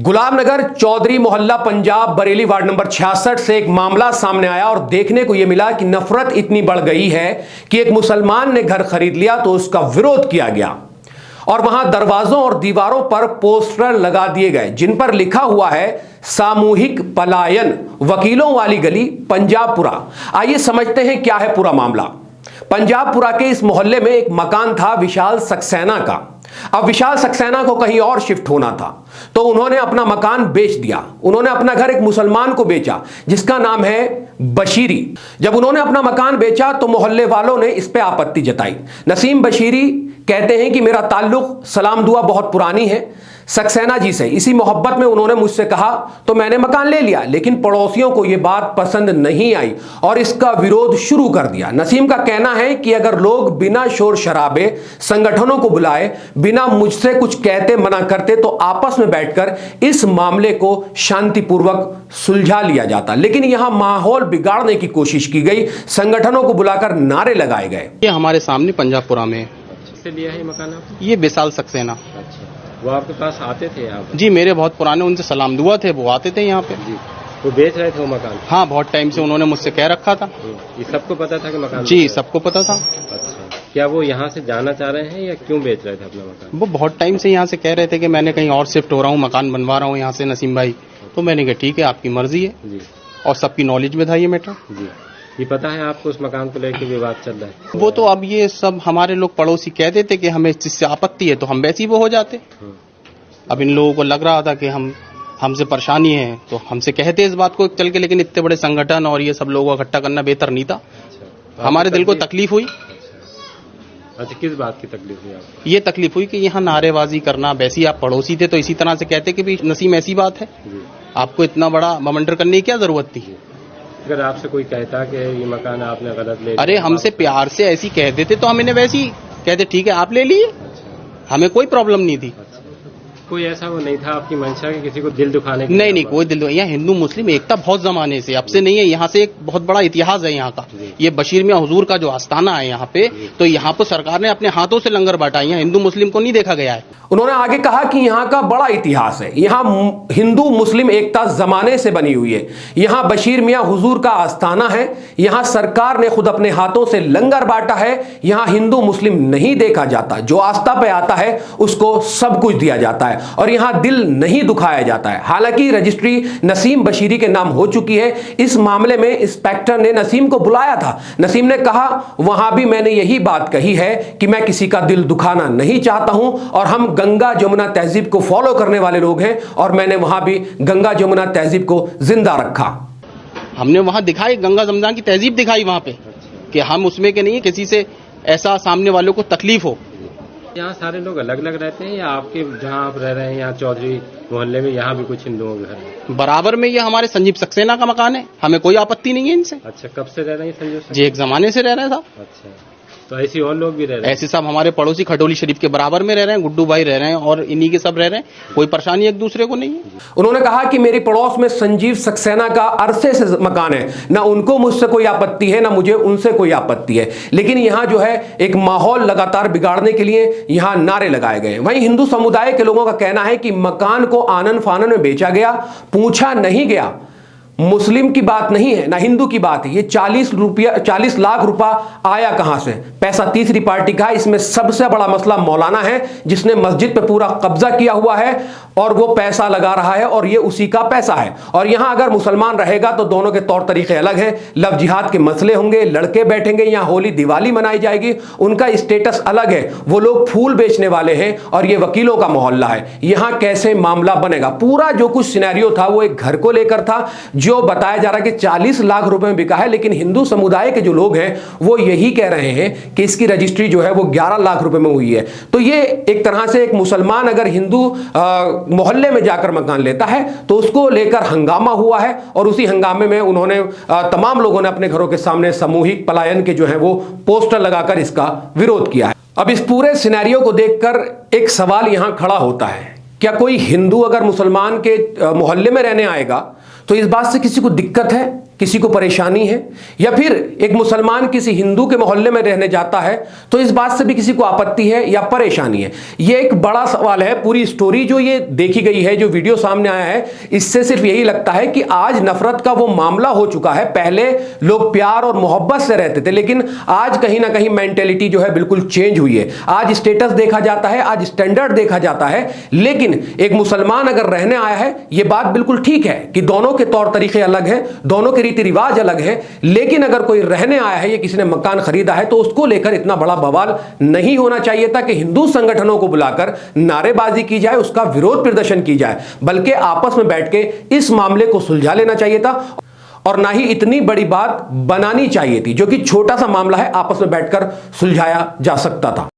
गुलामनगर चौधरी मोहल्ला Punjab Bareilly ward number 66 से एक मामला सामने आया और देखने को यह मिला कि नफरत इतनी बढ़ गई है कि एक मुसलमान ने घर खरीद लिया तो उसका विरोध किया गया और वहां दरवाजों और दीवारों पर पोस्टर लगा दिए गए जिन पर लिखा हुआ है सामूहिक पलायन, वकीलों वाली गली, पंजाबपुरा। आइए समझते हैं क्या है पूरा मामला। पंजाबपुरा के इस मोहल्ले में एक मकान था विशाल सक्सेना का। अब विशाल सक्सेना को कहीं और शिफ्ट होना था तो उन्होंने अपना मकान बेच दिया। उन्होंने अपना घर एक मुसलमान को बेचा जिसका नाम है बशीरी। जब उन्होंने अपना मकान बेचा तो मोहल्ले वालों ने इस पे आपत्ति जताई। नसीम बशीरी कहते हैं कि मेरा ताल्लुक सलाम दुआ बहुत पुरानी है सक्सेना जी से, इसी मोहब्बत में उन्होंने मुझसे कहा तो मैंने मकान ले लिया, लेकिन पड़ोसियों को यह बात पसंद नहीं आई और इसका विरोध शुरू कर दिया। नसीम का कहना है कि अगर लोग बिना शोर शराबे संगठनों को बुलाए, बिना मुझसे कुछ कहते मना करते तो आपस में बैठकर इस मामले को शांतिपूर्वक सुलझा लिया जाता, लेकिन यहां माहौल बिगाड़ने की कोशिश की गई, संगठनों को बुलाकर नारे लगाए गए। ये हमारे सामने पंजाबपुरा में किससे लिया है मकान आपने? ये विशाल सक्सेना। अच्छा, वो आपके पास आते थे यहाँ पे? जी, मेरे बहुत पुराने उनसे सलाम दुआ थे, वो आते थे यहाँ पे। जी, वो बेच रहे थे वो मकान? हाँ, बहुत टाइम से उन्होंने मुझसे कह रखा था। ये सबको पता था कि मकान? जी, सबको पता था। अच्छा, क्या वो यहाँ से जाना चाह रहे हैं या क्यों बेच रहे थे अपना मकान? वो बहुत टाइम से यहाँ से कह रहे थे कि मैंने कहीं और शिफ्ट हो रहा हूँ, मकान बनवा रहा हूँ यहाँ से नसीम भाई। तो मैंने कहा ठीक है, आपकी मर्जी है। जी, और सबकी नॉलेज में था ये मैटर। जी, ये पता है आपको उस मकान को लेकर विवाद चल रहा है? वो तो अब ये सब हमारे लोग पड़ोसी कह देते कि हमें इससे आपत्ति है तो हम वैसे ही वो हो जाते। अब इन लोगों को लग रहा था कि हमसे परेशानी है तो हमसे कहते इस बात को चल के, लेकिन इतने बड़े संगठन और ये सब लोगों को इकट्ठा करना बेहतर नहीं था। तो हमारे दिल को तकलीफ हुई। अच्छा, किस बात की तकलीफ हुई आपको? ये तकलीफ हुई कि यहाँ नारेबाजी करना, वैसे ही आप पड़ोसी थे तो इसी तरह से कहते कि भी नसीम ऐसी बात है, आपको इतना बड़ा बवंडर करने की क्या जरूरत थी। अगर आपसे कोई कहता कि ये मकान आपने गलत ले, अरे हमसे प्यार से ऐसी कह देते तो हम इन्हें वैसे ही कहते ठीक है आप ले लिए, हमें कोई प्रॉब्लम नहीं थी। कोई ऐसा वो नहीं था आपकी मंशा कि किसी को दिल दुखाने की? नहीं, कोई दिल। यहाँ हिंदू मुस्लिम एकता बहुत जमाने से, अब से नहीं है, यहाँ से एक बहुत बड़ा इतिहास है यहाँ का। ये बशीर मियां हुजूर का जो आस्थाना है यहाँ पे, तो यहाँ पर सरकार ने अपने हाथों से लंगर बांटा, यहाँ हिंदू मुस्लिम को नहीं देखा गया है। उन्होंने आगे कहा कि यहाँ का बड़ा इतिहास है, यहाँ हिंदू मुस्लिम एकता जमाने से बनी हुई है, यहाँ बशीर मियां हुजूर का आस्थाना है, यहाँ सरकार ने खुद अपने हाथों से लंगर बांटा है, यहाँ हिंदू मुस्लिम नहीं देखा जाता, जो आस्था पे आता है उसको सब कुछ दिया जाता है और यहां दिल नहीं दुखाया जाता है। हालांकि रजिस्ट्री नसीम बशीरी के नाम हो चुकी है। इस मामले में इंस्पेक्टर ने नसीम को बुलाया था। नसीम ने कहा वहां भी मैंने यही बात कही है कि मैं किसी का दिल दुखाना नहीं चाहता हूं और हम गंगा जमुना तहजीब को फॉलो करने वाले लोग हैं और मैंने वहां भी गंगा जमुना तहजीब को जिंदा रखा। हमने वहां दिखाई, गंगा जमुना की तहजीब दिखाई वहां पे कि हम उसमें के नहीं, किसी से ऐसा सामने वालों को तकलीफ हो। यहाँ सारे लोग अलग अलग रहते हैं या आपके जहाँ आप रह रहे हैं यहाँ चौधरी मोहल्ले में यहाँ भी कुछ हिंदुओं के घर है? बराबर में ये हमारे संजीव सक्सेना का मकान है, हमें कोई आपत्ति नहीं है इनसे। अच्छा, कब से रह रहे हैं संजय? जी, एक जमाने से रह रहे हैं। अच्छा, तो ऐसे और लोग भी रह रहे हैं? ऐसे सब हमारे पड़ोसी खटोली शरीफ के बराबर में रह रहे हैं, गुड्डू भाई रह रहे हैं और इन्हीं के सब रह रहे हैं, कोई परेशानी एक दूसरे को नहीं है। उन्होंने कहा कि मेरी पड़ोस में संजीव सक्सेना का अरसे से मकान है, ना उनको मुझसे कोई आपत्ति है ना मुझे उनसे कोई आपत्ति है, लेकिन यहाँ जो है एक माहौल लगातार बिगाड़ने के लिए यहाँ नारे लगाए गए। वहीं हिंदू समुदाय के लोगों का कहना है कि मकान को आनन फानन में बेचा गया, पूछा नहीं गया। मुस्लिम की बात नहीं है ना हिंदू की बात है, ये 40 लाख रुपया आया कहां से? पैसा तीसरी पार्टी का है। इसमें सबसे बड़ा मसला मौलाना है जिसने मस्जिद पे पूरा कब्जा किया हुआ है और वो पैसा लगा रहा है और ये उसी का पैसा है। और यहां अगर मुसलमान रहेगा तो दोनों के तौर तरीके अलग हैं, लव जिहाद के मसले होंगे, लड़के बैठेंगे, यहां होली दिवाली मनाई जाएगी, उनका स्टेटस अलग है, वो लोग फूल बेचने वाले हैं और ये वकीलों का मोहल्ला है। यहां कैसे मामला बनेगा? पूरा जो कुछ सिनेरियो था वो एक घर को लेकर था जो बताया जा रहा है कि 40 लाख रुपए में बिका है, लेकिन हिंदू समुदाय के जो लोग हैं वो यही कह रहे हैं कि इसकी रजिस्ट्री जो है वो 11 लाख रुपए में हुई है। तो ये एक तरह से एक मुसलमान अगर हिंदू मोहल्ले में जाकर मकान लेता है तो उसको लेकर हंगामा हुआ है और उसी हंगामे में उन्होंने तमाम लोगों ने अपने घरों के सामने सामूहिक पलायन के जो है वो पोस्टर लगाकर इसका विरोध किया है। अब इस पूरे सिनेरियो को देखकर एक सवाल यहां खड़ा होता है, क्या कोई हिंदू अगर मुसलमान के मोहल्ले में रहने आएगा तो इस बात से किसी को दिक्कत है किसी को परेशानी है, या फिर एक मुसलमान किसी हिंदू के मोहल्ले में रहने जाता है तो इस बात से भी किसी को आपत्ति है या परेशानी है? ये एक बड़ा सवाल है। पूरी स्टोरी जो ये देखी गई है, जो वीडियो सामने आया है, इससे सिर्फ यही लगता है कि आज नफरत का वो मामला हो चुका है। पहले लोग प्यार और मोहब्बत से रहते थे, लेकिन आज कहीं ना कहीं मेंटेलिटी जो है बिल्कुल चेंज हुई है। आज स्टेटस देखा जाता है, आज स्टैंडर्ड देखा जाता है। लेकिन एक मुसलमान अगर रहने आया है, यह बात बिल्कुल ठीक है कि दोनों के तौर तरीके अलग हैं, दोनों के रीति रिवाज अलग हैं। लेकिन अगर कोई रहने आया है, ये किसी ने मकान खरीदा है, तो उसको लेकर इतना बड़ा बवाल नहीं होना चाहिए था कि हिंदू संगठनों को बुलाकर नारेबाजी की जाए, उसका विरोध प्रदर्शन की जाए, बल्कि आपस में बैठ के इस मामले को सुलझा लेना चाहिए था। और ना ही इतनी बड़ी बात बनानी चाहिए थी, जो कि छोटा सा मामला है, आपस में बैठकर सुलझाया जा सकता था।